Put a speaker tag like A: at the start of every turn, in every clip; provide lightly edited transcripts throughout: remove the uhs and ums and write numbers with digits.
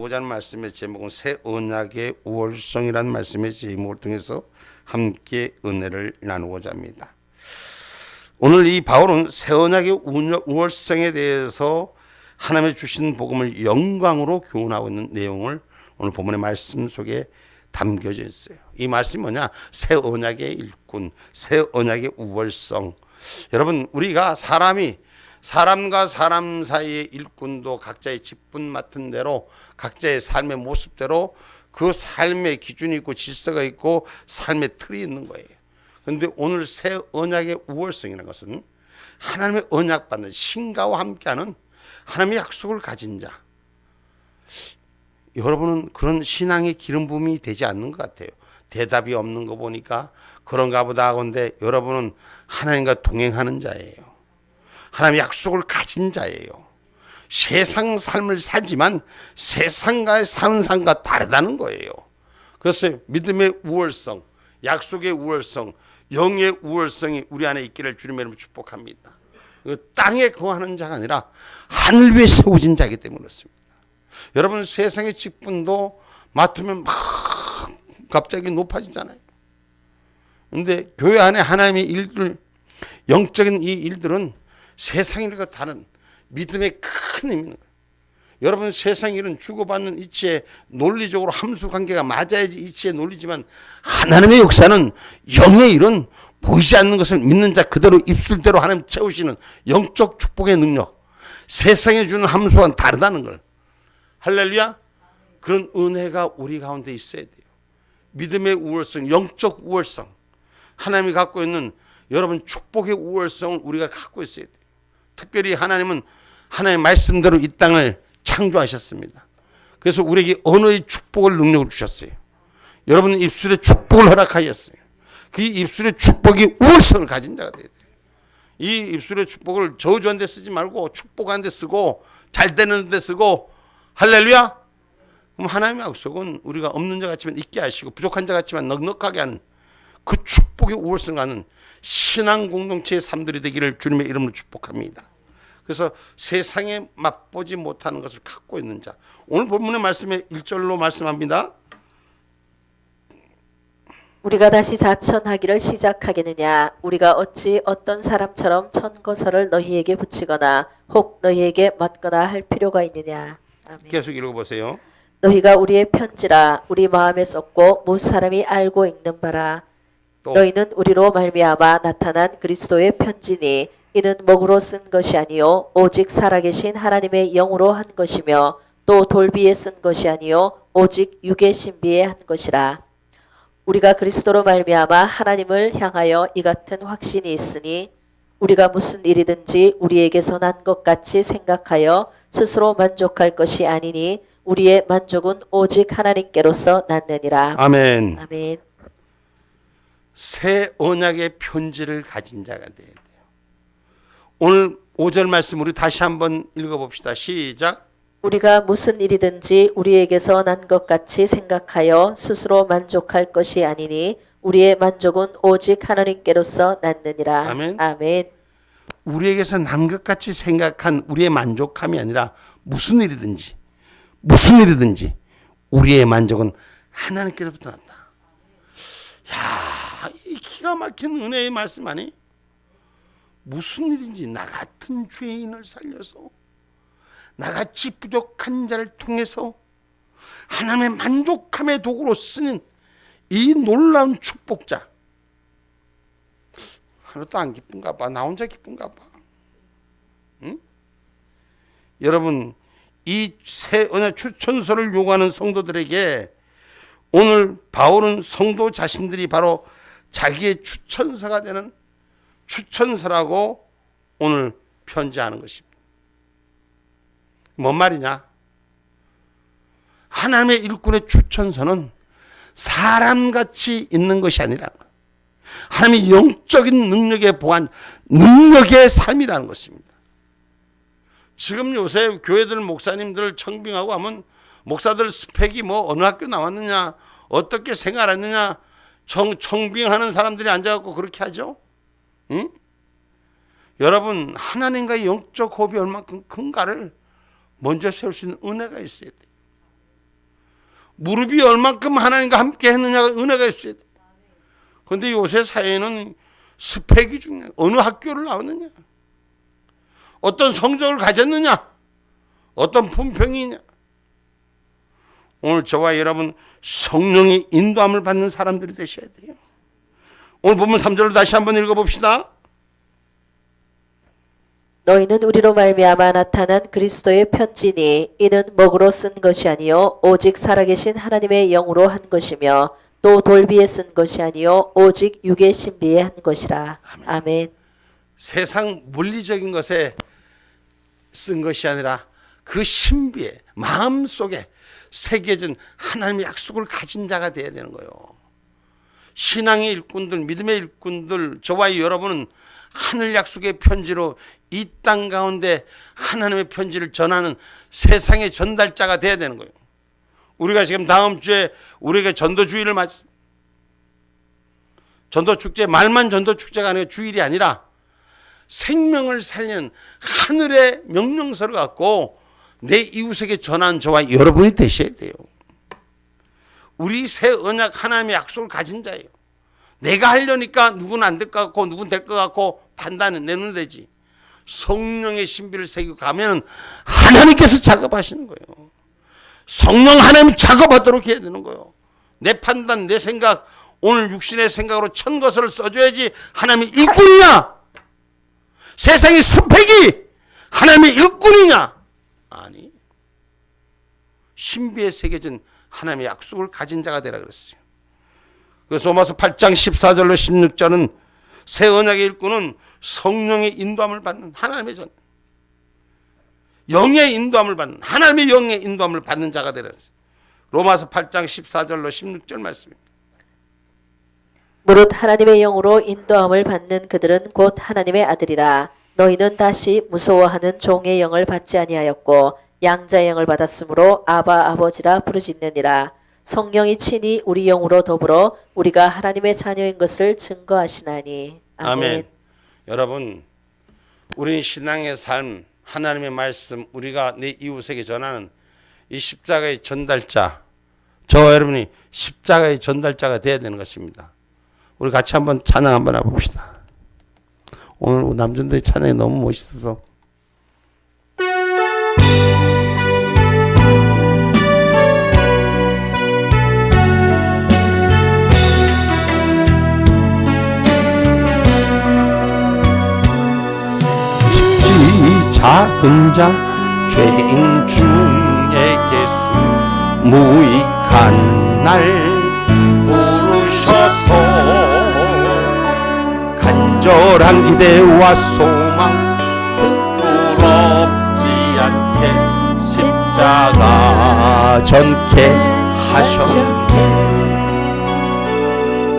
A: 보자는 말씀의 제목은 새 언약의 우월성이라는 말씀의 제목을 통해서 함께 은혜를 나누고자 합니다. 오늘 이 바울은 새 언약의 우월성에 대해서 하나님의 주신 복음을 영광으로 교훈하고 있는 내용을 오늘 본문의 말씀 속에 담겨져 있어요. 이 말씀이 뭐냐? 새 언약의 일꾼, 새 언약의 우월성. 여러분, 우리가 사람과 사람 사이의 일꾼도 각자의 직분 맡은 대로 각자의 삶의 모습대로 그 삶의 기준이 있고 질서가 있고 삶의 틀이 있는 거예요. 그런데 오늘 새 언약의 우월성이라는 것은 하나님의 언약받는 신가와 함께하는 하나님의 약속을 가진 자. 여러분은 그런 신앙의 기름 부음이 되지 않는 것 같아요. 대답이 없는 거 보니까 그런가 보다 하건데 여러분은 하나님과 동행하는 자예요. 하나님의 약속을 가진 자예요. 세상 삶을 살지만 세상과의 사는 삶과 다르다는 거예요. 그래서 믿음의 우월성, 약속의 우월성, 영의 우월성이 우리 안에 있기를 주님의 이름으로 축복합니다. 땅에 거하는 자가 아니라 하늘 위에 세워진 자이기 때문에 그렇습니다. 여러분, 세상의 직분도 맡으면 막 갑자기 높아지잖아요. 그런데 교회 안에 하나님의 일들, 영적인 이 일들은 세상일과 다른 믿음의 큰 의미는 거예요. 여러분, 세상 일은 주고받는 이치의 논리적으로 함수 관계가 맞아야지 이치의 논리지만 하나님의 역사는 영의 일은 보이지 않는 것을 믿는 자 그대로 입술대로 하나님 채우시는 영적 축복의 능력, 세상에 주는 함수와는 다르다는 걸. 할렐루야. 그런 은혜가 우리 가운데 있어야 돼요. 믿음의 우월성, 영적 우월성, 하나님이 갖고 있는 여러분 축복의 우월성을 우리가 갖고 있어야 돼요. 특별히 하나님은 하나님의 말씀대로 이 땅을 창조하셨습니다. 그래서 우리에게 언어의 축복을 능력을 주셨어요. 여러분 입술에 축복을 허락하셨어요. 그 입술의 축복이 우월성을 가진 자가 돼야 돼요. 이 입술의 축복을 저주한 데 쓰지 말고 축복한 데 쓰고 잘 되는 데 쓰고. 할렐루야. 그럼 하나님의 약속은 우리가 없는 자 같지만 있게 하시고 부족한 자 같지만 넉넉하게 하는 그 축복의 우월성 가는 신앙 공동체의 삶들이 되기를 주님의 이름으로 축복합니다. 그래서 세상에 맛보지 못하는 것을 갖고 있는 자. 오늘 본문의 말씀에 1절로 말씀합니다.
B: 우리가 다시 자천하기를 시작하겠느냐? 우리가 어찌 어떤 사람처럼 천거설을 너희에게 붙이거나 혹 너희에게 맞거나 할 필요가 있느냐? 아멘.
A: 계속 읽어보세요.
B: 너희가 우리의 편지라 우리 마음에 썼고 모든 사람이 알고 읽는 바라. 너희는 우리로 말미암아 나타난 그리스도의 편지니 이는 목으로 쓴 것이 아니요 오직 살아계신 하나님의 영으로 한 것이며 또 돌비에 쓴 것이 아니요 오직 육의 신비에 한 것이라. 우리가 그리스도로 말미암아 하나님을 향하여 이 같은 확신이 있으니 우리가 무슨 일이든지 우리에게서 난 것 같이 생각하여 스스로 만족할 것이 아니니 우리의 만족은 오직 하나님께로서 났느니라.
A: 아멘.
B: 아멘.
A: 새 언약의 편지를 가진 자가 돼야 돼요. 오늘 5절 말씀 우리 다시 한번 읽어봅시다. 시작.
B: 우리가 무슨 일이든지 우리에게서 난 것 같이 생각하여 스스로 만족할 것이 아니니 우리의 만족은 오직 하나님께로서 났느니라.
A: 아멘.
B: 아멘.
A: 우리에게서 난 것 같이 생각한 우리의 만족함이 아니라 무슨 일이든지 우리의 만족은 하나님께로부터 났다. 야, 이 기가 막힌 은혜의 말씀 아니? 무슨 일인지 나 같은 죄인을 살려서 나같이 부족한 자를 통해서 하나님의 만족함의 도구로 쓰는 이 놀라운 축복자. 하나도 안 기쁜가 봐. 나 혼자 기쁜가 봐. 응? 여러분, 이 새 언약 추천서를 요구하는 성도들에게 오늘 바울은 성도 자신들이 바로 자기의 추천서가 되는 추천서라고 오늘 편지하는 것입니다. 뭔 말이냐? 하나님의 일꾼의 추천서는 사람같이 있는 것이 아니라 하나님의 영적인 능력에 보한 능력의 삶이라는 것입니다. 지금 요새 교회들 목사님들 청빙하고 하면 목사들 스펙이 뭐 어느 학교 나왔느냐, 어떻게 생활했느냐, 청빙하는 사람들이 앉아갖고 그렇게 하죠. 응? 여러분, 하나님과의 영적 호흡이 얼마큼 큰가를 먼저 세울 수 있는 은혜가 있어야 돼요. 무릎이 얼만큼 하나님과 함께 했느냐가 은혜가 있어야 돼. 그런데 요새 사회는 스펙이 중요해. 어느 학교를 나왔느냐, 어떤 성적을 가졌느냐, 어떤 품평이냐. 오늘 저와 여러분 성령의 인도함을 받는 사람들이 되셔야 돼요. 오늘 본문 3절을 다시 한번 읽어봅시다.
B: 너희는 우리로 말미암아 나타난 그리스도의 편지니 이는 먹으로 쓴 것이 아니요 오직 살아계신 하나님의 영으로 한 것이며 또 돌비에 쓴 것이 아니요 오직 육의 신비에 한 것이라. 아멘.
A: 세상 물리적인 것에 쓴 것이 아니라 그 신비에 마음속에 새겨진 하나님의 약속을 가진 자가 되어야 되는 거예요. 신앙의 일꾼들, 믿음의 일꾼들, 저와 여러분은 하늘 약속의 편지로 이 땅 가운데 하나님의 편지를 전하는 세상의 전달자가 되어야 되는 거예요. 우리가 지금 다음 주에 우리에게 전도주일을 맞습니다. 전도축제, 말만 전도축제가 아니라 주일이 아니라 생명을 살리는 하늘의 명령서를 갖고 내 이웃에게 전한 저와 여러분이 되셔야 돼요. 우리 새 언약 하나님의 약속을 가진 자예요. 내가 하려니까 누구는 안 될 것 같고 누구는 될 것 같고 판단은 내 눈에 되지. 성령의 신비를 새기고 가면 하나님께서 작업하시는 거예요. 성령 하나님 작업하도록 해야 되는 거예요. 내 판단, 내 생각, 오늘 육신의 생각으로 천 것을 써줘야지 하나님의 일꾼이냐? 세상의 스펙이 하나님의 일꾼이냐? 아니, 신비에 새겨진 하나님의 약속을 가진 자가 되라 그랬어요. 그래서 로마서 8장 14절로 16절은 새 언약의 일꾼은 성령의 인도함을 받는 하나님의 전, 영의 인도함을 받는 하나님의 영의 인도함을 받는 자가 되라. 로마서 8장 14절로 16절 말씀입니다.
B: 무릇 하나님의 영으로 인도함을 받는 그들은 곧 하나님의 아들이라. 너희는 다시 무서워하는 종의 영을 받지 아니하였고 양자의 영을 받았으므로 아바 아버지라 부르짖느니라. 성령이 친히 우리 영으로 더불어 우리가 하나님의 자녀인 것을 증거하시나니. 아멘.
A: 아멘. 여러분, 우리 신앙의 삶, 하나님의 말씀, 우리가 내 이웃에게 전하는 이 십자가의 전달자, 저와 여러분이 십자가의 전달자가 되어야 되는 것입니다. 우리 같이 한번 찬양 한번 해봅시다. 오늘 남준도의 찬양이 너무 멋있어서 작은 자 죄인 중에 예수 무익한 날 부르셔서 간절한 기대와 소망 부끄럽지 않게 십자가 전케 하셨네.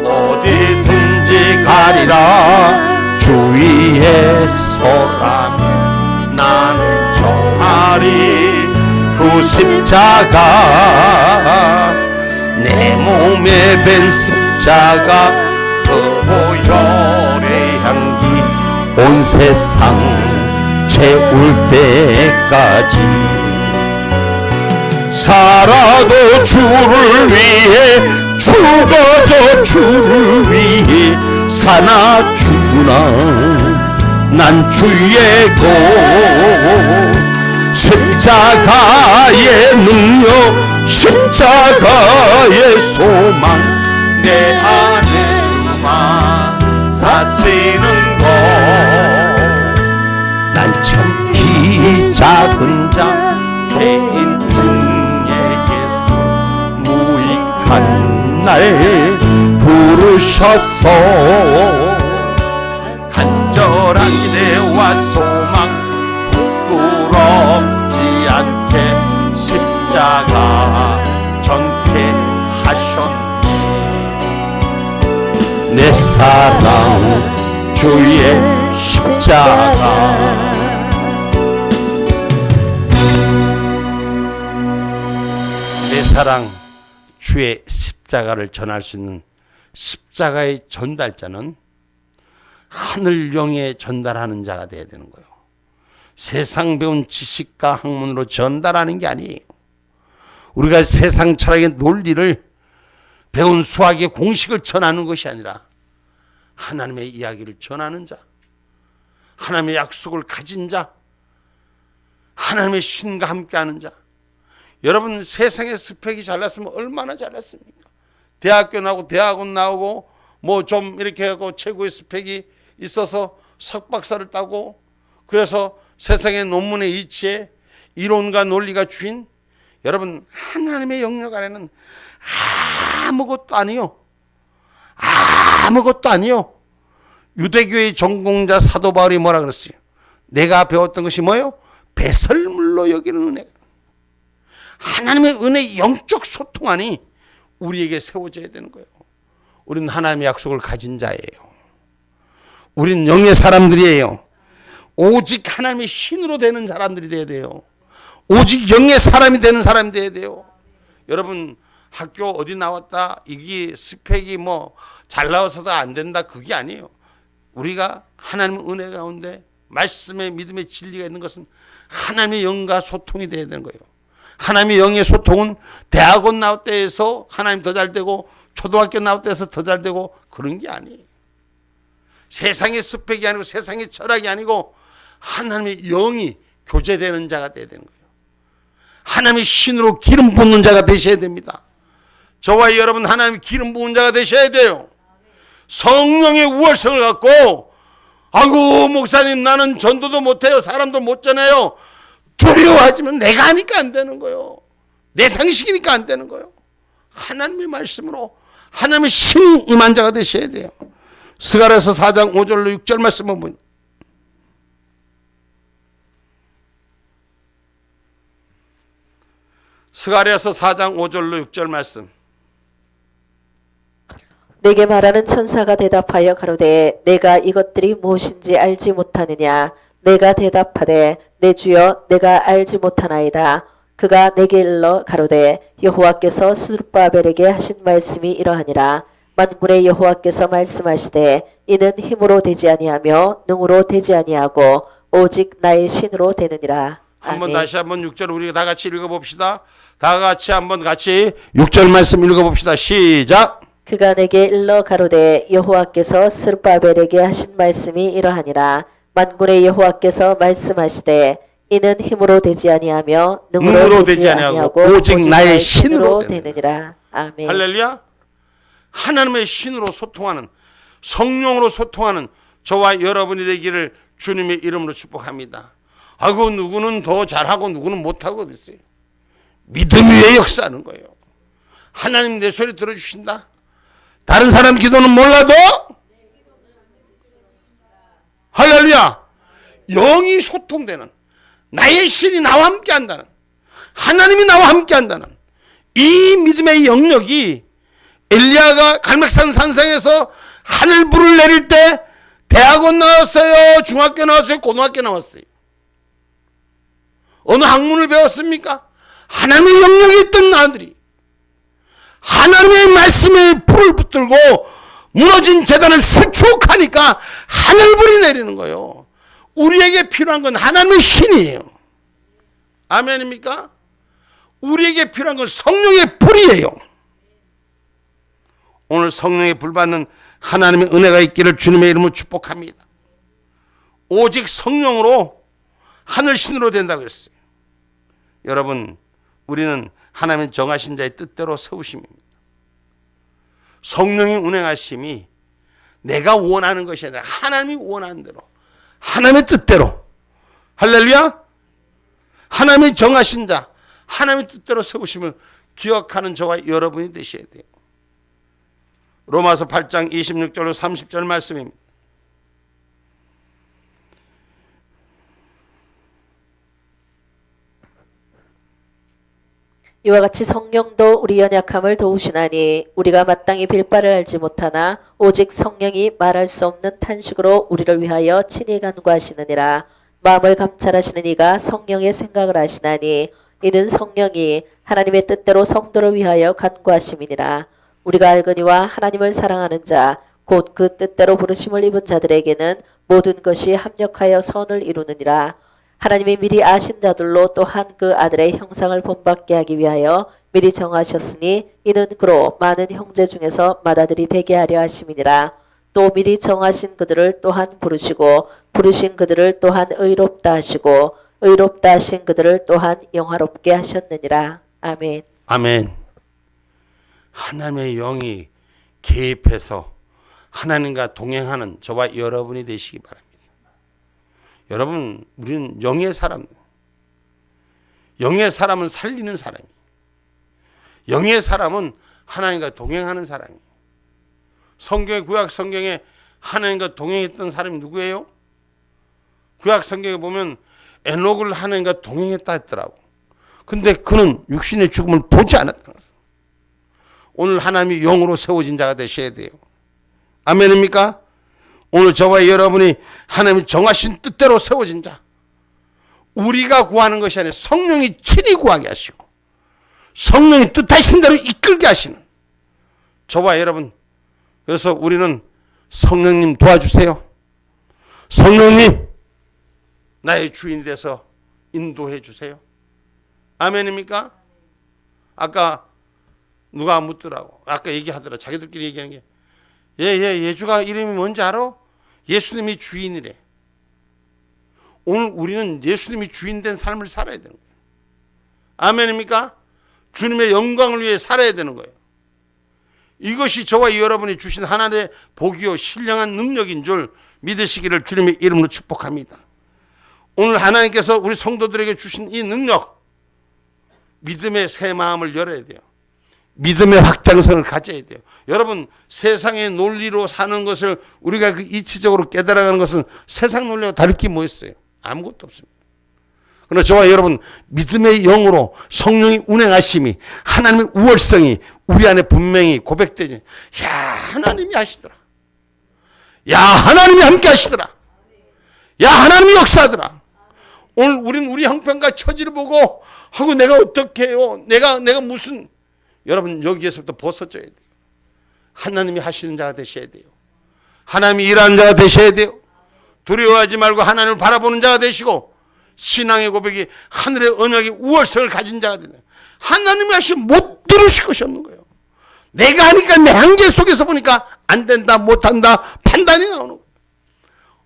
A: 어디든지 가리라 주위에 서라면 나는 정하리 그 십자가 내 몸에 밴 십자가 그 보혈의 향기 온 세상 채울 때까지 살아도 주를 위해 죽어도 주를 위해 사나 죽으나 난 주의 고 십자가의 능력 십자가의 소망 내 안에 주만 사시는 것 난 척히 작은 자 죄인 중에 예수 무익한 날 부르셔서 간절한 기대와 소망 부끄럽지 않게 십자가 전케 하셨네. 내 사랑 주의 십자가 내 사랑 주의 십자가를 전할 수 있는 십자가의 전달자는 하늘 영에 전달하는 자가 되어야 되는 거예요. 세상 배운 지식과 학문으로 전달하는 게 아니에요. 우리가 세상 철학의 논리를 배운 수학의 공식을 전하는 것이 아니라 하나님의 이야기를 전하는 자, 하나님의 약속을 가진 자, 하나님의 신과 함께하는 자. 여러분 세상의 스펙이 잘났으면 얼마나 잘났습니까? 대학교 나오고 대학원 나오고 뭐 좀 이렇게 하고 최고의 스펙이 있어서 석박사를 따고 그래서 세상의 논문의 이치에 이론과 논리가 주인 여러분 하나님의 영역 안에는 아무것도 아니요. 아무것도 아니요. 유대교의 전공자 사도 바울이 뭐라 그랬어요? 내가 배웠던 것이 뭐예요? 배설물로 여기는 은혜. 하나님의 은혜의 영적 소통안이 우리에게 세워져야 되는 거예요. 우리는 하나님의 약속을 가진 자예요. 우리는 영의 사람들이에요. 오직 하나님의 신으로 되는 사람들이 돼야 돼요. 오직 영의 사람이 되는 사람이 돼야 돼요. 여러분 학교 어디 나왔다 이게 스펙이 뭐 잘 나와서도 안 된다 그게 아니에요. 우리가 하나님의 은혜 가운데 말씀의 믿음의 진리가 있는 것은 하나님의 영과 소통이 돼야 되는 거예요. 하나님의 영의 소통은 대학원 나올 때에서 하나님 더 잘 되고 초등학교 나올 때에서 더 잘 되고 그런 게 아니에요. 세상의 스펙이 아니고 세상의 철학이 아니고 하나님의 영이 교제되는 자가 되어야 되는 거예요. 하나님의 신으로 기름 붓는 자가 되셔야 됩니다. 저와 여러분 하나님의 기름 부은 자가 되셔야 돼요. 성령의 우월성을 갖고 아이고 목사님 나는 전도도 못해요. 사람도 못 전해요. 두려워하지만 내가 하니까 안 되는 거예요. 내 상식이니까 안 되는 거예요. 하나님의 말씀으로 하나님의 신이 임한 자가 되셔야 돼요. 스가랴서 4장 5절로 6절 말씀을 보니 스가랴서 4장 5절로 6절 말씀.
B: 내게 말하는 천사가 대답하여 가로되 내가 이것들이 무엇인지 알지 못하느냐. 내가 대답하되 내 주여 내가 알지 못하나이다. 그가 내게 일러 가로되 여호와께서 스룹바벨에게 하신 말씀이 이러하니라. 만군의 여호와께서 말씀하시되 이는 힘으로 되지 아니하며 능으로 되지 아니하고 오직 나의 신으로 되느니라.
A: 한번 다시 한번 6절 우리가 다 같이 읽어봅시다. 다 같이 한번 같이 6절 말씀 읽어봅시다. 시작.
B: 그가 내게 일러 가로되 여호와께서 스룹바벨에게 하신 말씀이 이러하니라. 만군의 여호와께서 말씀하시되 이는 힘으로 되지 아니하며 능으로 되지 아니하고
A: 오직 나의 신으로
B: 되느니라. 아멘.
A: 할렐루야. 하나님의 신으로 소통하는 성령으로 소통하는 저와 여러분이 되기를 주님의 이름으로 축복합니다. 아이고 누구는 더 잘하고 누구는 못하고 됐어요. 믿음 위에 역사하는 거예요. 하나님 내 소리 들어주신다. 다른 사람 기도는 몰라도 할렐루야. 영이 소통되는 나의 신이 나와 함께 한다는 하나님이 나와 함께 한다는 이 믿음의 영역이 엘리야가 갈멜산 산상에서 하늘불을 내릴 때 대학원 나왔어요? 중학교 나왔어요? 고등학교 나왔어요? 어느 학문을 배웠습니까? 하나님의 영역에 있던 아들이 하나님의 말씀에 불을 붙들고 무너진 제단을 수축하니까 하늘불이 내리는 거예요. 우리에게 필요한 건 하나님의 신이에요. 아멘입니까? 우리에게 필요한 건 성령의 불이에요. 오늘 성령의 불 받는 하나님의 은혜가 있기를 주님의 이름으로 축복합니다. 오직 성령으로 하늘신으로 된다고 했어요. 여러분 우리는 하나님 정하신 자의 뜻대로 세우심입니다. 성령의 운행하심이 내가 원하는 것이 아니라 하나님이 원하는 대로 하나님의 뜻대로 할렐루야. 하나님이 정하신 자 하나님의 뜻대로 세우심을 기억하는 저와 여러분이 되셔야 돼요. 로마서 8장 26절로 30절 말씀입니다.
B: 이와 같이 성령도 우리 연약함을 도우시나니 우리가 마땅히 빌 바를 알지 못하나 오직 성령이 말할 수 없는 탄식으로 우리를 위하여 친히 간구하시느니라. 마음을 감찰하시는 이가 성령의 생각을 하시나니 이는 성령이 하나님의 뜻대로 성도를 위하여 간구하심이니라. 우리가 알거니와 하나님을 사랑하는 자 곧 그 뜻대로 부르심을 입은 자들에게는 모든 것이 합력하여 선을 이루느니라. 하나님이 미리 아신 자들로 또한 그 아들의 형상을 본받게 하기 위하여 미리 정하셨으니 이는 그로 많은 형제 중에서 맏아들이 되게 하려 하심이니라. 또 미리 정하신 그들을 또한 부르시고 부르신 그들을 또한 의롭다 하시고 의롭다 하신 그들을 또한 영화롭게 하셨느니라. 아멘.
A: 아멘. 하나님의 영이 개입해서 하나님과 동행하는 저와 여러분이 되시기 바랍니다. 여러분, 우리는 영의 사람, 영의 사람은 살리는 사람이에요. 영의 사람은 하나님과 동행하는 사람이에요. 성경의 구약 성경에 하나님과 동행했던 사람이 누구예요? 구약 성경에 보면 에녹을 하나님과 동행했다 했더라고. 근데 그는 육신의 죽음을 보지 않았다는 것을. 오늘 하나님이 영으로 세워진 자가 되셔야 돼요. 아멘입니까? 오늘 저와 여러분이 하나님이 정하신 뜻대로 세워진 자. 우리가 구하는 것이 아니라 성령이 친히 구하게 하시고 성령이 뜻하신 대로 이끌게 하시는 저와 여러분. 그래서 우리는 성령님 도와주세요. 성령님 나의 주인이 돼서 인도해 주세요. 아멘입니까? 아까 누가 묻더라고. 아까 얘기하더라. 자기들끼리 얘기하는 게 예주가 이름이 뭔지 알아? 예수님이 주인이래. 오늘 우리는 예수님이 주인된 삶을 살아야 되는 거예요. 아멘입니까? 주님의 영광을 위해 살아야 되는 거예요. 이것이 저와 여러분이 주신 하나님의 복이요 신령한 능력인 줄 믿으시기를 주님의 이름으로 축복합니다. 오늘 하나님께서 우리 성도들에게 주신 이 능력, 믿음의 새 마음을 열어야 돼요. 믿음의 확장성을 가져야 돼요. 여러분, 세상의 논리로 사는 것을 우리가 그 이치적으로 깨달아가는 것은 세상 논리와 다를 게 뭐 있어요? 아무것도 없습니다. 그러나 저와 여러분, 믿음의 영으로 성령이 운행하심이, 하나님의 우월성이 우리 안에 분명히 고백되지. 야, 하나님이 하시더라. 야, 하나님이 함께 하시더라. 야, 하나님이 역사하더라. 오늘 우리는 우리 형편과 처지를 보고 하고 내가 어떻게 해요? 내가 무슨, 여러분 여기에서부터 벗어져야 돼요. 하나님이 하시는 자가 되셔야 돼요. 하나님이 일하는 자가 되셔야 돼요. 두려워하지 말고 하나님을 바라보는 자가 되시고 신앙의 고백이 하늘의 언약의 우월성을 가진 자가 되는. 하나님이 하시면 못 들으실 것이 없는 거예요. 내가 하니까 내 한계 속에서 보니까 안 된다 못한다 판단이 나오는 거예요.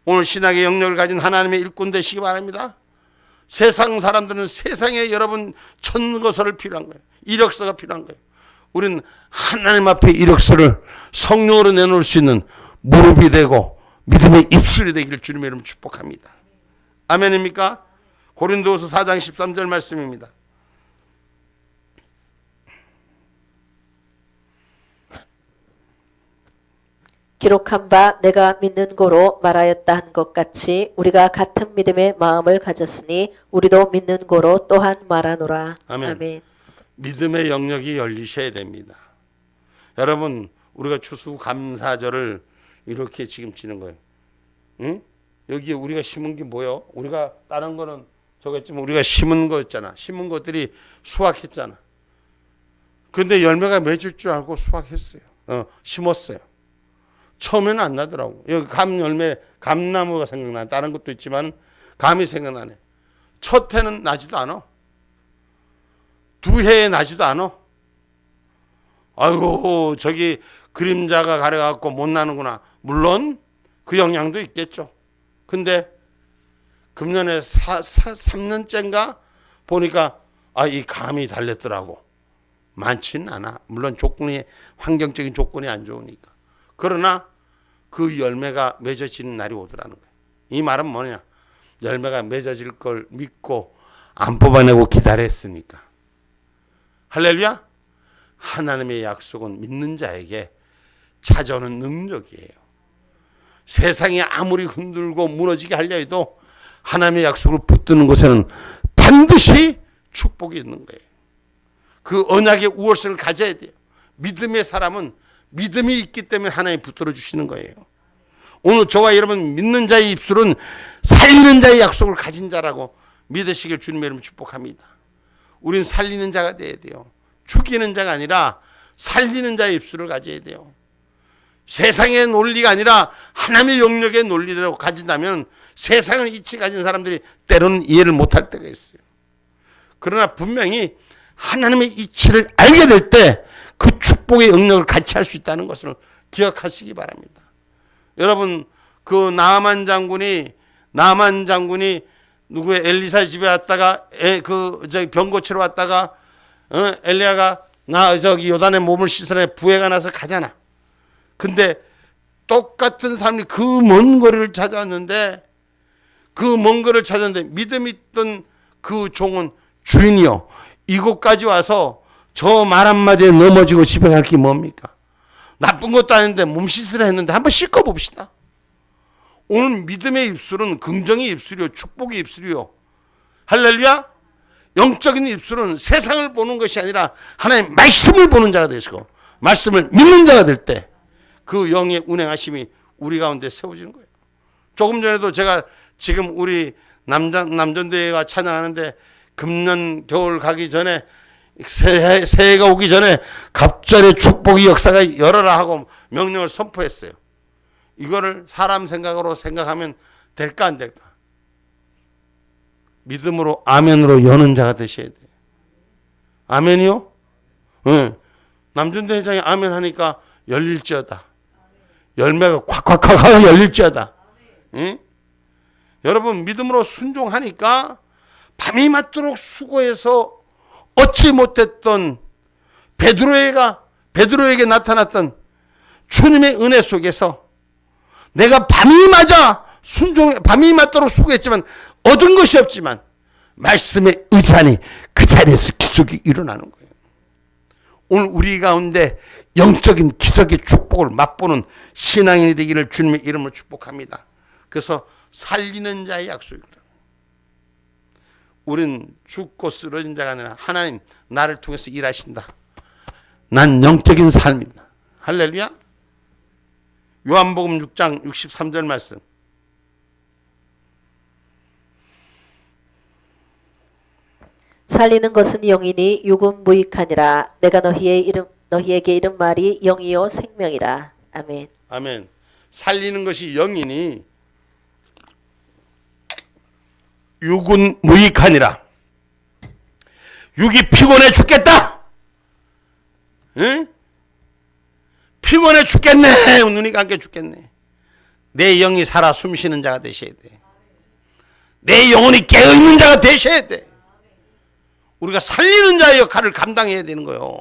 A: 오늘 신학의 영역을 가진 하나님의 일꾼 되시기 바랍니다. 세상 사람들은 세상에 여러분 천거서를 필요한 거예요. 이력서가 필요한 거예요. 우리는 하나님 앞에 이력서를 성령으로 내놓을 수 있는 무릎이 되고 믿음의 입술이 되기를 주님의 이름으로 축복합니다. 아멘입니까? 고린도후서 4장 13절 말씀입니다.
B: 기록한 바 내가 믿는 고로 말하였다 한 것 같이 우리가 같은 믿음의 마음을 가졌으니 우리도 믿는 고로 또한 말하노라.
A: 아멘.
B: 아멘.
A: 믿음의 영역이 열리셔야 됩니다. 여러분, 우리가 추수감사절을 이렇게 지금 지는 거예요. 응? 여기에 우리가 심은 게 뭐예요? 우리가 다른 거는 저겠지만 우리가 심은 거 있잖아. 심은 것들이 수확했잖아. 그런데 열매가 맺을 줄 알고 수확했어요. 심었어요. 처음에는 안 나더라고. 여기 감 열매, 감나무가 생각나. 다른 것도 있지만 감이 생각나네. 첫 해는 나지도 않아. 두 해에 나지도 않아. 아이고, 저기 그림자가 가려갖고 못 나는구나. 물론 그 영향도 있겠죠. 근데 금년에 3년째인가 보니까 이 감이 달렸더라고. 많지는 않아. 물론 조건이, 환경적인 조건이 안 좋으니까. 그러나 그 열매가 맺어지는 날이 오더라는 거예요. 이 말은 뭐냐? 열매가 맺어질 걸 믿고 안 뽑아내고 기다렸으니까. 할렐루야. 하나님의 약속은 믿는 자에게 찾아오는 능력이에요. 세상이 아무리 흔들고 무너지게 하려 해도 하나님의 약속을 붙드는 곳에는 반드시 축복이 있는 거예요. 그 언약의 우월성을 가져야 돼요. 믿음의 사람은 믿음이 있기 때문에 하나님이 붙들어 주시는 거예요. 오늘 저와 여러분 믿는 자의 입술은 살리는 자의 약속을 가진 자라고 믿으시길 주님의 이름으로 축복합니다. 우린 살리는 자가 돼야 돼요. 죽이는 자가 아니라 살리는 자의 입술을 가져야 돼요. 세상의 논리가 아니라 하나님의 영역의 논리라고 가진다면 세상을 이치 가진 사람들이 때로는 이해를 못할 때가 있어요. 그러나 분명히 하나님의 이치를 알게 될 때 그 축복의 영역을 같이 할 수 있다는 것을 기억하시기 바랍니다. 여러분, 그 나아만 장군이 누구의 엘리사의 집에 왔다가 병 고치러 왔다가 엘리야가 요단의 몸을 씻으라 부해가 나서 가잖아. 근데 똑같은 사람이 그 먼 거리를 찾아왔는데 믿음 있던 그 종은 주인이요, 이곳까지 와서 저 말 한마디에 넘어지고 집에 갈 게 뭡니까? 나쁜 것도 아닌데 몸 씻으라 했는데 한번 씻고 봅시다. 오늘 믿음의 입술은 긍정의 입술이요, 축복의 입술이요. 할렐루야. 영적인 입술은 세상을 보는 것이 아니라 하나님의 말씀을 보는 자가 되시고 말씀을 믿는 자가 될 때 그 영의 운행하심이 우리 가운데 세워지는 거예요. 조금 전에도 제가 지금 우리 남전대회가 찬양하는데 금년 겨울 가기 전에 새해가 오기 전에 갑절의 축복의 역사가 열어라 하고 명령을 선포했어요. 이거를 사람 생각으로 생각하면 될까 안 될까? 믿음으로 아멘으로 여는 자가 되셔야 돼요. 아멘이요? 응. 남전대회장이 아멘 하니까 열릴지어다. 열매가 콱콱콱 열릴지어다. 응? 여러분, 믿음으로 순종하니까 밤이 맞도록 수고해서 얻지 못했던 베드로에게 나타났던 주님의 은혜 속에서 내가 밤이 맞도록 수고했지만 얻은 것이 없지만 말씀에 의지하니 그 자리에서 기적이 일어나는 거예요. 오늘 우리 가운데 영적인 기적의 축복을 맛보는 신앙인이 되기를 주님의 이름으로 축복합니다. 그래서 살리는 자의 약속입니다. 우린 죽고 쓰러진 자가 아니라 하나님 나를 통해서 일하신다. 난 영적인 삶이다. 할렐루야. 요한복음 6장 63절 말씀.
B: 살리는 것은 영이니 육은 무익하니라. 내가 너희에게 이른 말이 영이요 생명이라. 아멘.
A: 아멘. 살리는 것이 영이니 육은 무익하니라. 육이 피곤해 죽겠다. 응? 피곤해 죽겠네. 눈이 감겨 죽겠네. 내 영이 살아 숨쉬는 자가 되셔야 돼. 내 영혼이 깨어있는 자가 되셔야 돼. 우리가 살리는 자의 역할을 감당해야 되는 거예요.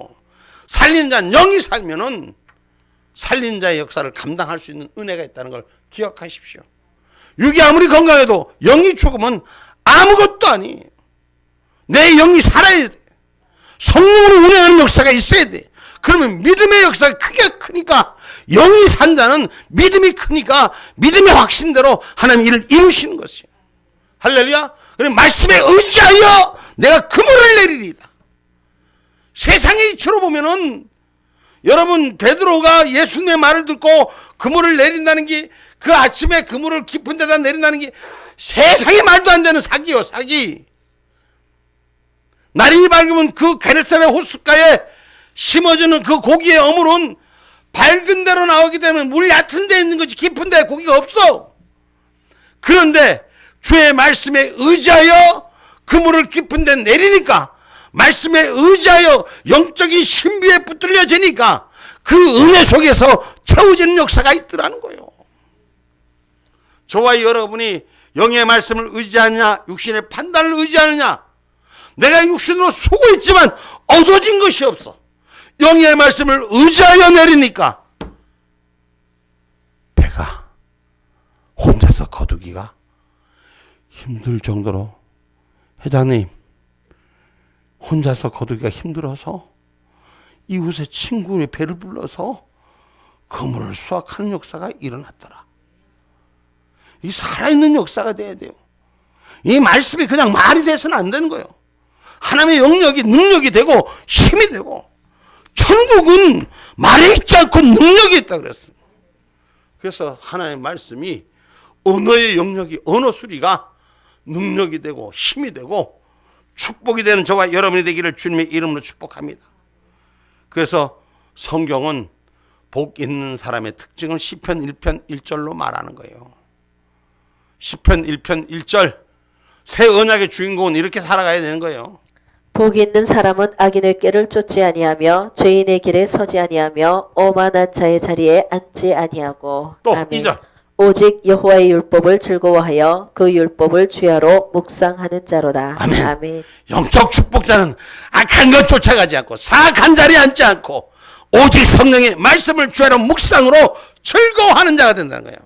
A: 살리는 자는 영이 살면은 살리는 자의 역사를 감당할 수 있는 은혜가 있다는 걸 기억하십시오. 육이 아무리 건강해도 영이 죽으면 아무것도 아니에요. 내 영이 살아야 돼. 성령으로 운행하는 역사가 있어야 돼. 그러면 믿음의 역사가 크니까 영이 산다는 믿음이 크니까 믿음의 확신대로 하나님 일을 이루시는 것이에요. 할렐루야. 그럼 말씀에 의지하여 내가 그물을 내리리다. 세상의 이치로 보면은 여러분, 베드로가 예수님의 말을 듣고 그물을 내린다는 게, 그 아침에 그물을 깊은 데다 내린다는 게 세상에 말도 안 되는 사기요, 사기. 날이 밝으면 그 게네사렛 호숫가에 심어지는 그 고기의 어물은 밝은 데로 나오게 되면 물 얕은 데 있는 거지 깊은 데 고기가 없어. 그런데 주의 말씀에 의지하여 그물을 깊은 데 내리니까, 말씀에 의지하여 영적인 신비에 붙들려지니까 그 은혜 속에서 채워지는 역사가 있더라는 거예요. 저와 여러분이 영의 말씀을 의지하느냐, 육신의 판단을 의지하느냐. 내가 육신으로 수고했지만 얻어진 것이 없어. 영의 말씀을 의지하여 내리니까 배가 혼자서 거두기가 힘들 정도로, 회장님, 혼자서 거두기가 힘들어서 이웃의 친구의 배를 불러서 그물을 수확하는 역사가 일어났더라. 이 살아있는 역사가 돼야 돼요. 이 말씀이 그냥 말이 돼서는 안 되는 거예요. 하나님의 영역이 능력이 되고 힘이 되고, 천국은 말에 있지 않고 능력이 있다 그랬어요. 그래서 하나님의 말씀이 언어의 영역이, 언어 수리가 능력이 되고 힘이 되고 축복이 되는 저와 여러분이 되기를 주님의 이름으로 축복합니다. 그래서 성경은 복 있는 사람의 특징을 시편 1편 1절로 말하는 거예요. 시편 1편 1절, 새 언약의 주인공은 이렇게 살아가야 되는 거예요.
B: 복이 있는 사람은 악인의 꾀를 쫓지 아니하며 죄인의 길에 서지 아니하며 오만한 자의 자리에 앉지 아니하고.
A: 또
B: 아멘.
A: 2절.
B: 오직 여호와의 율법을 즐거워하여 그 율법을 주야로 묵상하는 자로다.
A: 아멘.
B: 아멘.
A: 영적 축복자는 악한 것 쫓아가지 않고 사악한 자리에 앉지 않고 오직 성령의 말씀을 주야로 묵상으로 즐거워하는 자가 된다는 거예요.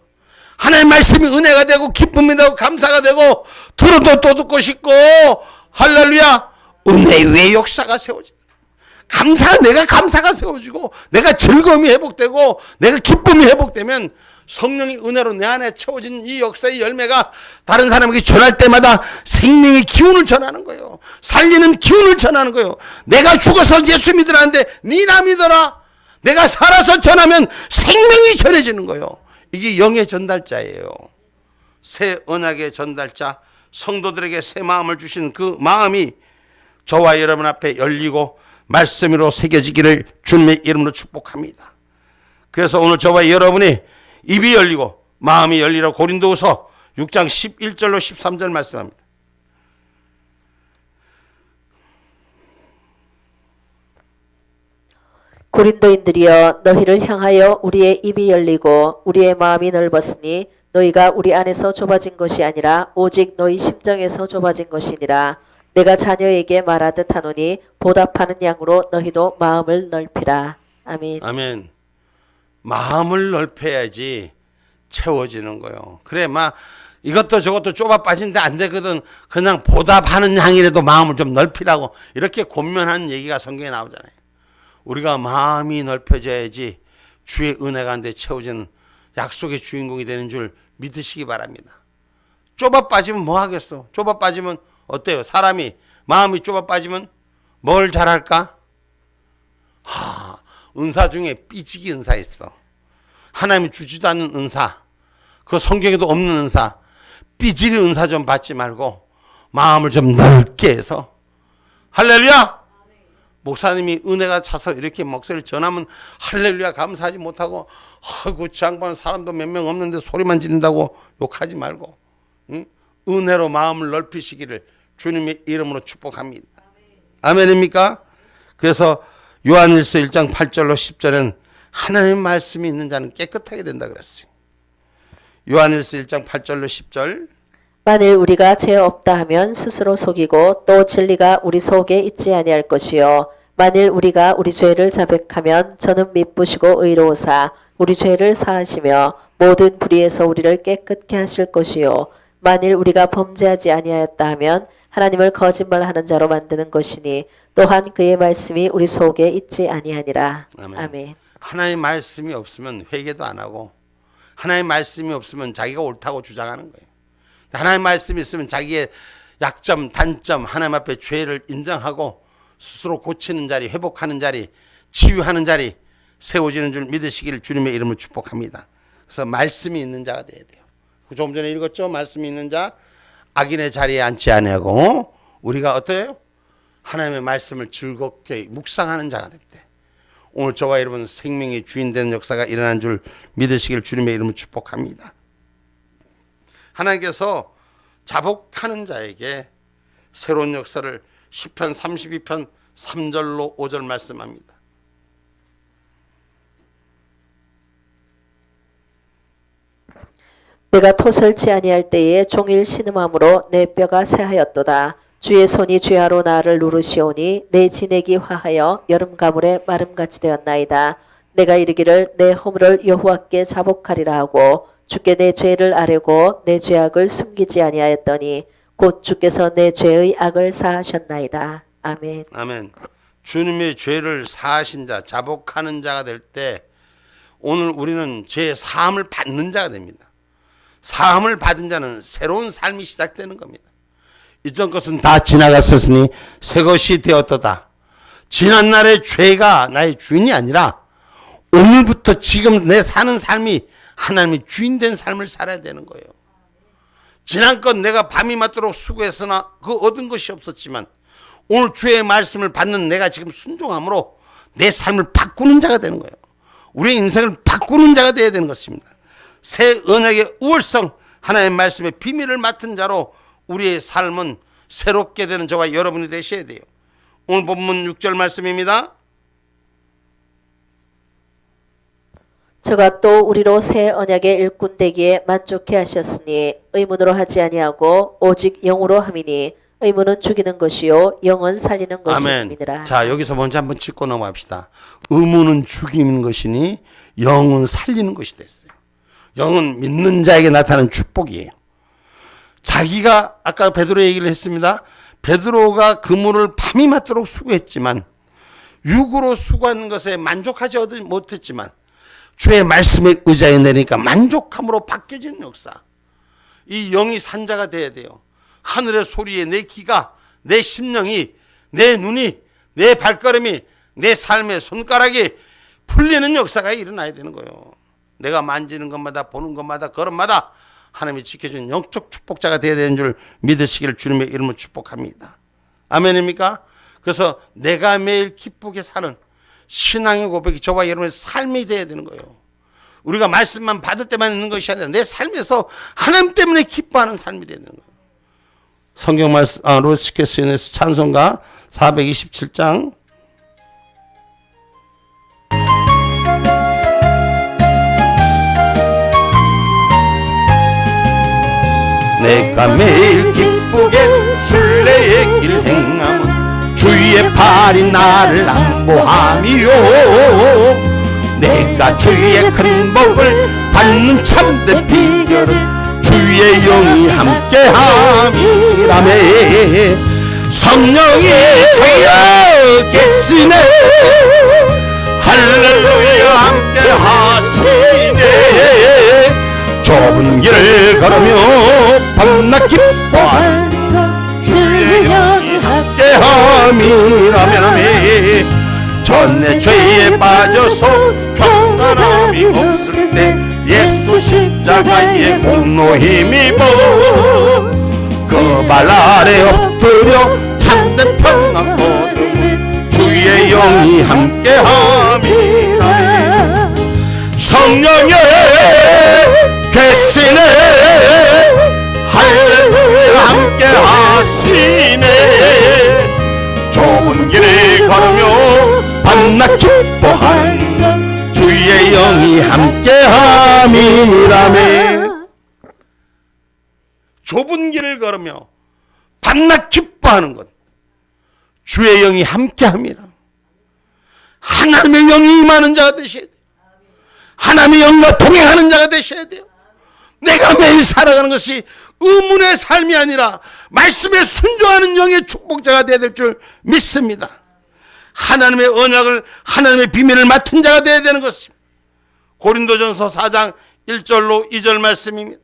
A: 하나님의 말씀이 은혜가 되고 기쁨이 되고 감사가 되고 들어도 또 듣고 싶고 할렐루야 은혜 위에 역사가 세워진다. 내가 감사가 세워지고 내가 즐거움이 회복되고 내가 기쁨이 회복되면 성령의 은혜로 내 안에 채워진 이 역사의 열매가 다른 사람에게 전할 때마다 생명의 기운을 전하는 거예요. 살리는 기운을 전하는 거예요. 내가 죽어서 예수 믿으라는데 니나 믿어라. 내가 살아서 전하면 생명이 전해지는 거예요. 이게 영의 전달자예요. 새 언약의 전달자, 성도들에게 새 마음을 주신 그 마음이 저와 여러분 앞에 열리고 말씀으로 새겨지기를 주님의 이름으로 축복합니다. 그래서 오늘 저와 여러분이 입이 열리고 마음이 열리라 고린도후서 6장 11절로 13절 말씀합니다.
B: 고린도인들이여 너희를 향하여 우리의 입이 열리고 우리의 마음이 넓었으니 너희가 우리 안에서 좁아진 것이 아니라 오직 너희 심정에서 좁아진 것이니라. 내가 자녀에게 말하듯 하노니 보답하는 양으로 너희도 마음을 넓히라. 아멘.
A: 아멘. 마음을 넓혀야지 채워지는 거요. 그래 막 이것도 저것도 좁아 빠진데 안 되거든. 그냥 보답하는 양이라도 마음을 좀 넓히라고 이렇게 권면하는 얘기가 성경에 나오잖아요. 우리가 마음이 넓혀져야지 주의 은혜가 한데 채워지는 약속의 주인공이 되는 줄 믿으시기 바랍니다. 좁아 빠지면 뭐 하겠어? 좁아 빠지면 어때요? 사람이 마음이 좁아 빠지면 뭘 잘할까? 은사 중에 삐지기 은사 있어. 하나님이 주지도 않는 은사, 그 성경에도 없는 은사, 삐지기 은사 좀 받지 말고 마음을 좀 넓게 해서 할렐루야! 목사님이 은혜가 차서 이렇게 목소리를 전하면 할렐루야 감사하지 못하고 아이고 저 양반 사람도 몇 명 없는데 소리만 지른다고 욕하지 말고 응? 은혜로 마음을 넓히시기를 주님의 이름으로 축복합니다. 아멘입니까? 그래서 요한일서 1장 8절로 10절은 하나님의 말씀이 있는 자는 깨끗하게 된다 그랬어요. 요한일서 1장 8절로 10절.
B: 만일 우리가 죄 없다 하면 스스로 속이고 또 진리가 우리 속에 있지 아니할 것이요 만일 우리가 우리 죄를 자백하면 저는 미쁘시고 의로우사 우리 죄를 사하시며 모든 불의에서 우리를 깨끗게 하실 것이요 만일 우리가 범죄하지 아니하였다 하면 하나님을 거짓말하는 자로 만드는 것이니 또한 그의 말씀이 우리 속에 있지 아니하니라.
A: 아멘.
B: 아멘.
A: 하나님의 말씀이 없으면 회개도 안 하고 하나님의 말씀이 없으면 자기가 옳다고 주장하는 거예요. 하나님의 말씀이 있으면 자기의 약점, 단점, 하나님 앞에 죄를 인정하고 스스로 고치는 자리, 회복하는 자리, 치유하는 자리 세워지는 줄 믿으시기를 주님의 이름으로 축복합니다. 그래서 말씀이 있는 자가 돼야 돼요. 조금 전에 읽었죠? 말씀이 있는 자 악인의 자리에 앉지 아니하고 우리가 어때요? 하나님의 말씀을 즐겁게 묵상하는 자가 됐대. 오늘 저와 여러분 생명의 주인 되는 역사가 일어난 줄 믿으시기를 주님의 이름으로 축복합니다. 하나님께서 자복하는 자에게 새로운 역사를 시편 32편 3절로 5절 말씀합니다.
B: 내가 토설치 아니할 때에 종일 신음함으로 내 뼈가 새하였도다. 주의 손이 죄하로 나를 누르시오니 내 진액이 화하여 여름 가물에 마름같이 되었나이다. 내가 이르기를 내 허물을 여호와께 자복하리라 하고 주께 내 죄를 아뢰고 내 죄악을 숨기지 아니하였더니 곧 주께서 내 죄의 악을 사하셨나이다. 아멘.
A: 아멘. 주님의 죄를 사하신 자, 자복하는 자가 될 때 오늘 우리는 죄 사함을 받는 자가 됩니다. 사함을 받은 자는 새로운 삶이 시작되는 겁니다. 이전 것은 다 지나갔었으니 새 것이 되었도다. 지난날의 죄가 나의 주인이 아니라 오늘부터 지금 내 사는 삶이 하나님의 주인 된 삶을 살아야 되는 거예요. 지난껏 내가 밤이 맞도록 수고했으나 그 얻은 것이 없었지만 오늘 주의 말씀을 받는 내가 지금 순종함으로 내 삶을 바꾸는 자가 되는 거예요. 우리의 인생을 바꾸는 자가 되어야 되는 것입니다. 새 언약의 우월성, 하나님의 말씀의 비밀을 맡은 자로 우리의 삶은 새롭게 되는 저와 여러분이 되셔야 돼요. 오늘 본문 6절 말씀입니다.
B: 저가 또 우리로 새 언약의 일꾼 되기에 만족해 하셨으니 의문으로 하지 아니하고 오직 영으로 함이니 의문은 죽이는 것이요 영은 살리는 것이니라.
A: 아멘. 자, 여기서 먼저 한번 짚고 넘어갑시다. 의문은 죽이는 것이니 영은 살리는 것이 됐어요. 영은 믿는 자에게 나타나는 축복이에요. 자기가 아까 베드로 얘기를 했습니다. 베드로가 그물을 밤이 맞도록 수고했지만 육으로 수고하는 것에 만족하지 못했지만 주의 말씀에 의지하여 내니까 만족함으로 바뀌어지는 역사. 이 영이 산자가 돼야 돼요. 하늘의 소리에 내 귀가, 내 심령이, 내 눈이, 내 발걸음이, 내 삶의 손가락이 풀리는 역사가 일어나야 되는 거예요. 내가 만지는 것마다, 보는 것마다, 걸음마다 하나님이 지켜주는 영적 축복자가 되어야 되는 줄 믿으시기를 주님의 이름으로 축복합니다. 아멘입니까? 그래서 내가 매일 기쁘게 사는 신앙의 고백이 저와 여러분의 삶이 되어야 되는 거예요. 우리가 말씀만 받을 때만 있는 것이 아니라 내 삶에서 하나님 때문에 기뻐하는 삶이 되는 거예요. 성경 말씀 로스케스인에서 찬송가 427장 내가 매일 기쁘게 순례의 길 행함은 주의 팔이 나를 안보함이요 내가 주의 큰 복을 받는 참된 비결은 주의 영이 함께함이라네 성령이 주여 계시네 할렐루야 함께하시네 좁은 길을 걸으며 밤낮 기뻐하는 주의 영이 함께함이라네 전내 죄에 빠져서 평안함이 없을 때 예수 십자가의 공로 힘입어 그 발 아래 엎드려 참된 평안 얻으면 주의 영이 함께함이라네 성령의 계시네 할렐루야 함께하시네 좁은 길을 걸으며 밤낮 기뻐하는 주의 영이 함께함이라네 좁은 길을 걸으며 밤낮 기뻐하는 것 주의 영이 함께함이라 하나님의 영이 임하는 자가 되셔야 돼요. 하나님의 영과 동행하는 자가 되셔야 돼요. 내가 매일 살아가는 것이 의문의 삶이 아니라 말씀에 순종하는 영의 축복자가 되어야 될 줄 믿습니다. 하나님의 언약을 하나님의 비밀을 맡은 자가 되어야 되는 것입니다. 고린도전서 4장 1절로 2절 말씀입니다.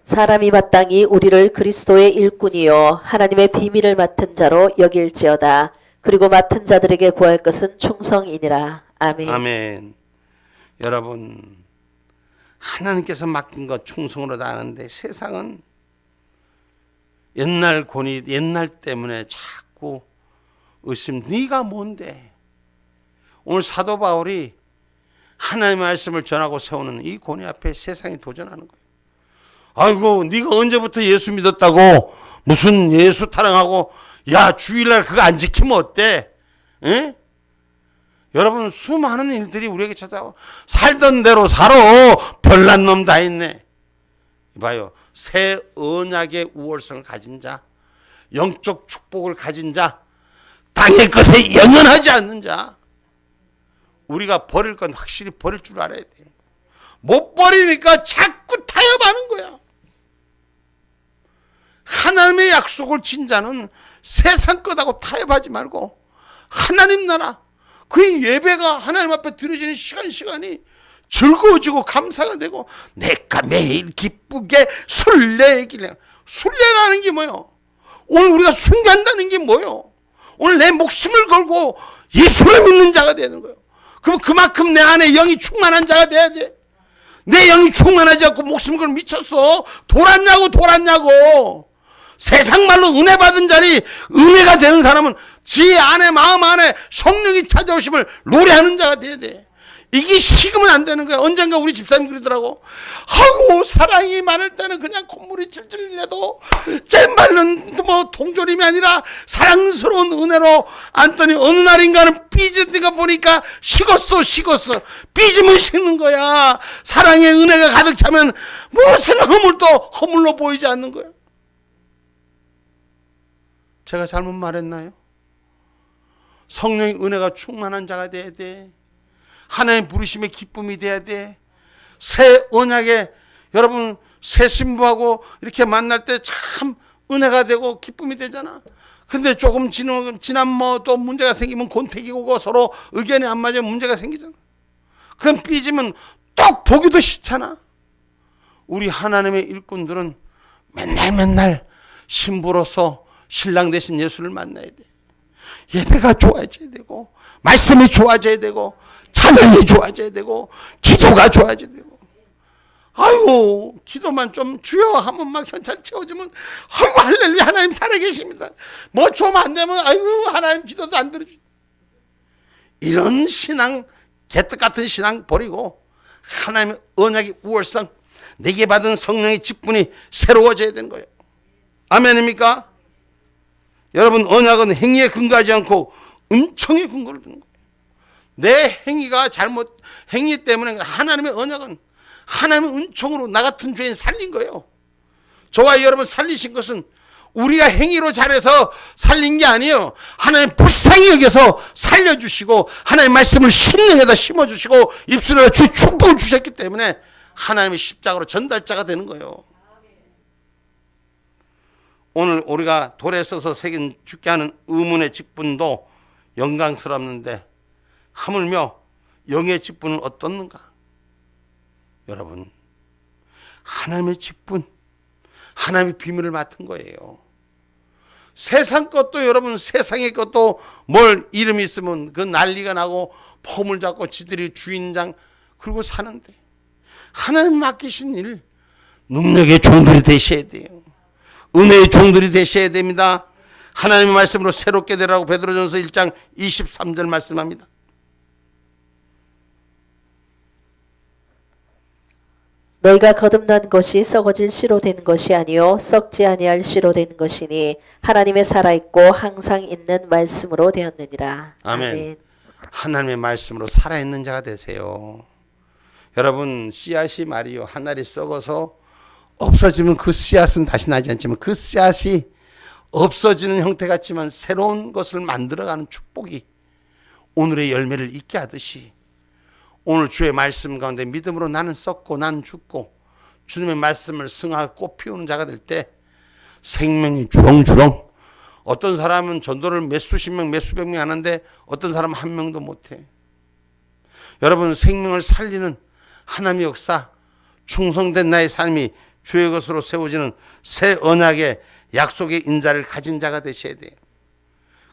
B: 사람이 마땅히 우리를 그리스도의 일꾼이요 하나님의 비밀을 맡은 자로 여길지어다. 그리고 맡은 자들에게 구할 것은 충성이니라. 아멘.
A: 아멘. 여러분 하나님께서 맡긴 것 충성으로 다 하는데 세상은 옛날 권위 옛날 때문에 자꾸 의심 네가 뭔데 오늘 사도 바울이 하나님의 말씀을 전하고 세우는 이 권위 앞에 세상이 도전하는 거예요. 아이고 네가 언제부터 예수 믿었다고 무슨 예수 타령하고 야 주일날 그거 안 지키면 어때? 에? 여러분 수많은 일들이 우리에게 찾아와 살던 대로 살아 별난 놈 다 있네. 봐요 새 언약의 우월성을 가진 자 영적 축복을 가진 자 땅의 것에 연연하지 않는 자 우리가 버릴 건 확실히 버릴 줄 알아야 돼요. 못 버리니까 자꾸 타협하는 거야. 하나님의 약속을 진 자는 세상 것하고 타협하지 말고 하나님 나라 그 예배가 하나님 앞에 드려지는 시간이 즐거워지고 감사가 되고 내가 매일 기쁘게 순례하기를 순례라는 게 뭐예요? 오늘 우리가 순교한다는 게 뭐예요? 오늘 내 목숨을 걸고 예수를 믿는 자가 되는 거예요. 그럼 그만큼 내 안에 영이 충만한 자가 돼야지. 내 영이 충만하지 않고 목숨을 걸고 미쳤어. 돌았냐고. 세상 말로 은혜 받은 자니 은혜가 되는 사람은 지 안에 마음 안에 성령이 찾아오심을 노래하는 자가 돼야 돼. 이게 식으면 안 되는 거야. 언젠가 우리 집사님 그러더라고. 아이고 사랑이 많을 때는 그냥 콧물이 질질 내도 잼발은 뭐 통조림이 아니라 사랑스러운 은혜로 안더니 어느 날인가는 삐지다가 보니까 식었어. 삐지면 식는 거야. 사랑의 은혜가 가득 차면 무슨 허물도 허물로 보이지 않는 거야. 제가 잘못 말했나요? 성령의 은혜가 충만한 자가 돼야 돼. 하나님 부르심의 기쁨이 돼야 돼. 새 언약에 여러분 새 신부하고 이렇게 만날 때 참 은혜가 되고 기쁨이 되잖아. 근데 조금 지난 뭐 또 문제가 생기면 곤태기고 서로 의견이 안 맞으면 문제가 생기잖아. 그럼 삐지면 또 보기도 싫잖아. 우리 하나님의 일꾼들은 맨날 신부로서 신랑 되신 예수를 만나야 돼. 예배가 좋아져야 되고 말씀이 좋아져야 되고 찬양이 좋아져야 되고 기도가 좋아져야 되고. 아이고 기도만 좀 주여 하면 막 현찰 채워주면 아이고 할렐루야 하나님 살아계십니다. 뭐 좀 안 되면 아이고 하나님 기도도 안 들어주. 이런 신앙 개떡 같은 신앙 버리고 하나님의 언약의 우월성 내게 받은 성령의 직분이 새로워져야 되는 거예요. 아멘입니까? 여러분 언약은 행위에 근거하지 않고 은총에 근거를 두는 거예요. 내 행위 때문에 하나님의 언약은 하나님의 은총으로 나 같은 죄인 살린 거예요. 저와 여러분 살리신 것은 우리가 행위로 잘해서 살린 게 아니에요. 하나님 불쌍히 여겨서 살려주시고 하나님 말씀을 심령에다 심어주시고 입술에 주 축복을 주셨기 때문에 하나님의 십자가로 전달자가 되는 거예요. 오늘 우리가 돌에 써서 새긴 죽게 하는 의문의 직분도 영광스럽는데 하물며 영의 직분은 어떻는가? 여러분 하나님의 직분, 하나님의 비밀을 맡은 거예요. 세상 것도 여러분 세상의 것도 뭘 이름이 있으면 그 난리가 나고 폼을 잡고 지들이 주인장 그러고 사는데 하나님 맡기신 일 능력의 종들이 되셔야 돼요. 은혜의 종들이 되셔야 됩니다. 하나님의 말씀으로 새롭게 되라고 베드로전서 1장 23절 말씀합니다.
B: 너희가 거듭난 것이 썩어질 씨로 된 것이 아니요 썩지 아니할 씨로 된 것이니 하나님의 살아있고 항상 있는 말씀으로 되었느니라.
A: 아멘. 하나님의 말씀으로 살아있는 자가 되세요. 여러분 씨앗이 말이요 한 알이 썩어서 없어지면 그 씨앗은 다시 나지 않지만 그 씨앗이 없어지는 형태 같지만 새로운 것을 만들어가는 축복이 오늘의 열매를 잇게 하듯이 오늘 주의 말씀 가운데 믿음으로 나는 썩고 나는 죽고 주님의 말씀을 승하고 꽃 피우는 자가 될 때 생명이 주렁주렁. 어떤 사람은 전도를 몇 수십 명 몇 수백 명 하는데 어떤 사람은 한 명도 못해. 여러분 생명을 살리는 하나님의 역사, 충성된 나의 삶이 주의 것으로 세워지는 새 언약의 약속의 인자를 가진 자가 되셔야 돼요.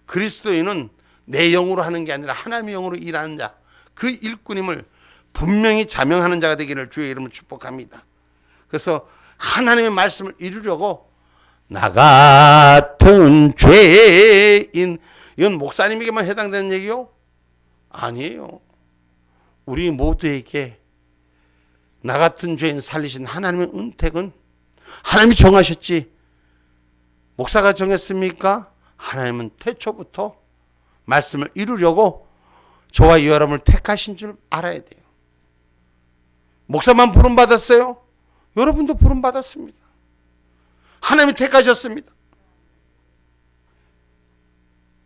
A: 그리스도인은 내 영으로 하는 게 아니라 하나님의 영으로 일하는 자, 그 일꾼임을 분명히 자명하는 자가 되기를 주의 이름으로 축복합니다. 그래서 하나님의 말씀을 이루려고 나 같은 죄인, 이건 목사님에게만 해당되는 얘기요? 아니에요. 우리 모두에게 나 같은 죄인 살리신 하나님의 은택은 하나님이 정하셨지 목사가 정했습니까? 하나님은 태초부터 말씀을 이루려고 저와 여러분을 택하신 줄 알아야 돼요. 목사만 부름받았어요? 여러분도 부름받았습니다. 하나님이 택하셨습니다.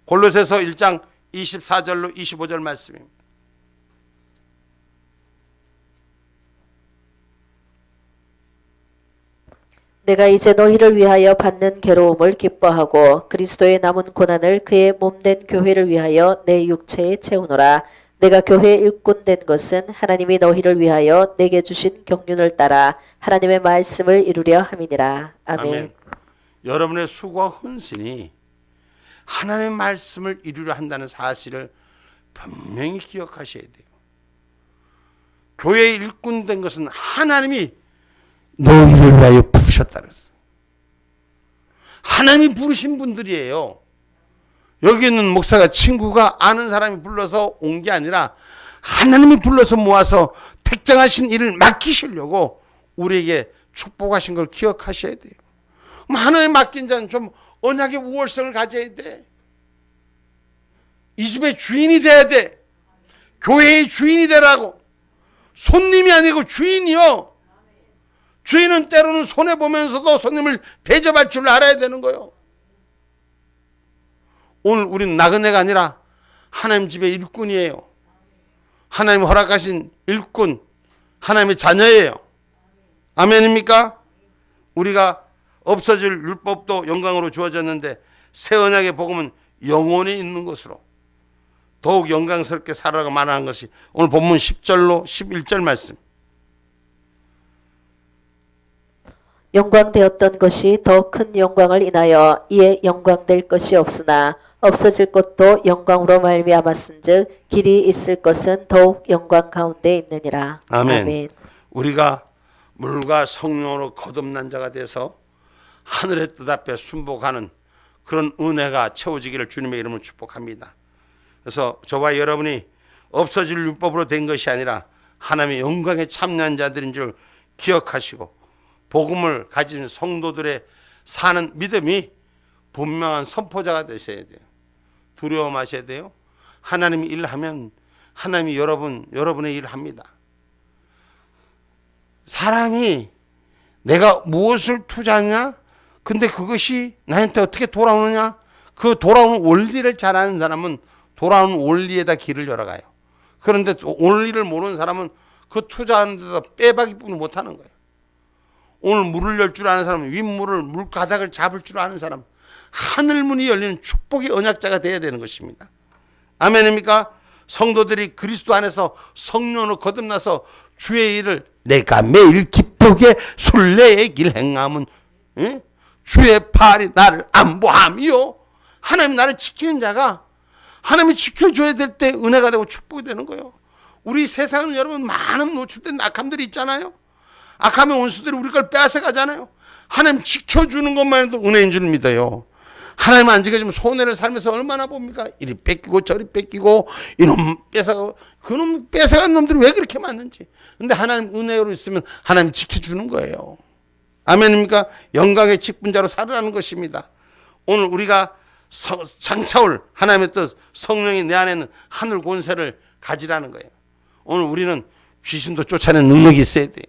A: 골로새서 1장 24절로 25절 말씀입니다.
B: 내가 이제 너희를 위하여 받는 괴로움을 기뻐하고 그리스도의 남은 고난을 그의 몸된 교회를 위하여 내 육체에 채우노라. 내가 교회의 일꾼 된 것은 하나님이 너희를 위하여 내게 주신 경륜을 따라 하나님의 말씀을 이루려 함이니라. 아멘.
A: 아멘. 여러분의 수고와 헌신이 하나님의 말씀을 이루려 한다는 사실을 분명히 기억하셔야 돼요. 교회의 일꾼 된 것은 하나님이 너희를 위하여 부르셨다 그랬어요. 하나님이 부르신 분들이에요. 여기 있는 목사가 친구가 아는 사람이 불러서 온 게 아니라 하나님이 불러서 모아서 택정하신 일을 맡기시려고 우리에게 축복하신 걸 기억하셔야 돼요. 그럼 하나님 맡긴 자는 좀 언약의 우월성을 가져야 돼. 이 집의 주인이 돼야 돼. 교회의 주인이 되라고. 손님이 아니고 주인이요. 주인은 때로는 손해보면서도 손님을 대접할 줄 알아야 되는 거예요. 오늘 우리는 나그네가 아니라 하나님 집의 일꾼이에요. 하나님 허락하신 일꾼, 하나님의 자녀예요. 아멘입니까? 우리가 없어질 율법도 영광으로 주어졌는데 새 언약의 복음은 영원히 있는 것으로 더욱 영광스럽게 살아가고 말하는 것이 오늘 본문 10절로 11절 말씀.
B: 영광되었던 것이 더 큰 영광을 인하여 이에 영광될 것이 없으나 없어질 것도 영광으로 말미암았은즉 길이 있을 것은 더욱 영광 가운데 있느니라.
A: 아멘. 우리가 물과 성령으로 거듭난 자가 돼서 하늘의 뜻 앞에 순복하는 그런 은혜가 채워지기를 주님의 이름으로 축복합니다. 그래서 저와 여러분이 없어질 율법으로 된 것이 아니라 하나님의 영광에 참여한 자들인 줄 기억하시고 복음을 가진 성도들의 사는 믿음이 분명한 선포자가 되셔야 돼요. 두려워 마셔야 돼요. 하나님이 일하면 하나님이 여러분의 일을 합니다. 사람이 내가 무엇을 투자하냐? 근데 그것이 나한테 어떻게 돌아오느냐? 그 돌아오는 원리를 잘 아는 사람은 돌아오는 원리에다 길을 열어가요. 그런데 원리를 모르는 사람은 그 투자하는 데다 빼박이뿐이 못하는 거예요. 오늘 물을 열 줄 아는 사람은 윗물을 물가닥을 잡을 줄 아는 사람, 하늘문이 열리는 축복의 언약자가 되어야 되는 것입니다. 아멘입니까? 성도들이 그리스도 안에서 성령으로 거듭나서 주의 일을 내가 매일 기쁘게 순례의 길 행함은 주의 팔이 나를 안보함이요. 하나님 나를 지키는 자가 하나님이 지켜줘야 될 때 은혜가 되고 축복이 되는 거예요. 우리 세상은 여러분 많은 노출된 악함들이 있잖아요. 악함의 원수들이 우리 걸 빼앗아가잖아요. 하나님 지켜주는 것만 해도 은혜인 줄 믿어요. 하나님 안 지켜주면 손해를 살면서 얼마나 봅니까? 이리 뺏기고 저리 뺏기고 이놈 뺏어가고 그놈 뺏어간 놈들이 왜 그렇게 많은지. 근데 하나님 은혜로 있으면 하나님 지켜주는 거예요. 아멘입니까? 영광의 직분자로 살아가는 것입니다. 오늘 우리가 장차올 하나님의 뜻 성령이 내 안에 있는 하늘 권세를 가지라는 거예요. 오늘 우리는 귀신도 쫓아내는 능력이 있어야 돼.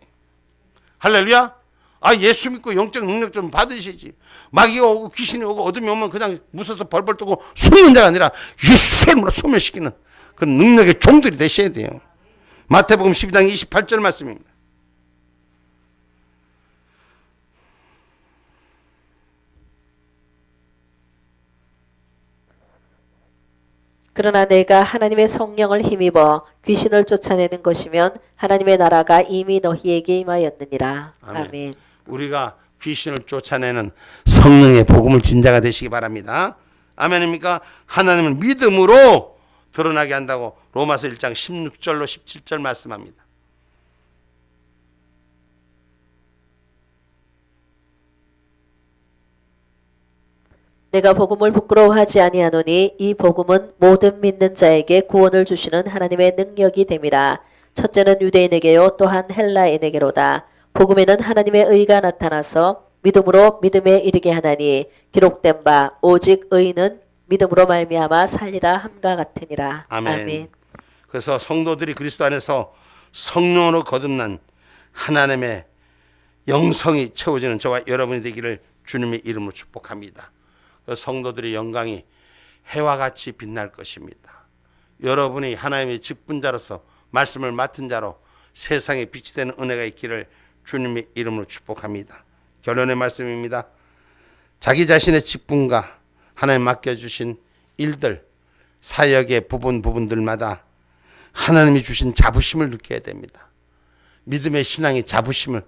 A: 할렐루야. 예수 믿고 영적 능력 좀 받으시지. 마귀가 오고 귀신이 오고 어둠이 오면 그냥 무서워서 벌벌 떠고 숨는 자가 아니라 예수의 이름으로 소멸시키는 그런 능력의 종들이 되셔야 돼요. 마태복음 12장 28절 말씀입니다.
B: 그러나 내가 하나님의 성령을 힘입어 귀신을 쫓아내는 것이면 하나님의 나라가 이미 너희에게 임하였느니라. 아멘.
A: 우리가 귀신을 쫓아내는 성령의 복음을 진자가 되시기 바랍니다. 아멘입니까? 하나님을 믿음으로 드러나게 한다고 로마서 1장 16절로 17절 말씀합니다.
B: 내가 복음을 부끄러워하지 아니하노니 이 복음은 모든 믿는 자에게 구원을 주시는 하나님의 능력이 됨이라. 첫째는 유대인에게요 또한 헬라인에게로다. 복음에는 하나님의 의가 나타나서 믿음으로 믿음에 이르게 하나니 기록된 바 오직 의인은 믿음으로 말미암아 살리라 함과 같으니라. 아멘.
A: 그래서 성도들이 그리스도 안에서 성령으로 거듭난 하나님의 영성이 채워지는 저와 여러분이 되기를 주님의 이름으로 축복합니다. 성도들의 영광이 해와 같이 빛날 것입니다. 여러분이 하나님의 직분자로서 말씀을 맡은 자로 세상에 빛이 되는 은혜가 있기를 주님의 이름으로 축복합니다. 결론의 말씀입니다. 자기 자신의 직분과 하나님 맡겨주신 일들, 사역의 부분들마다 하나님이 주신 자부심을 느껴야 됩니다. 믿음의 신앙의 자부심을,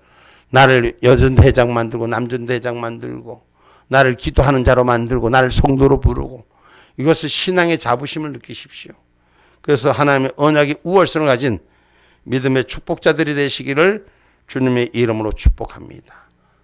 A: 나를 여전대장 만들고 남전대장 만들고 나를 기도하는 자로 만들고 나를 성도로 부르고, 이것을 신앙의 자부심을 느끼십시오. 그래서 하나님의 언약의 우월성을 가진 믿음의 축복자들이 되시기를 주님의 이름으로 축복합니다.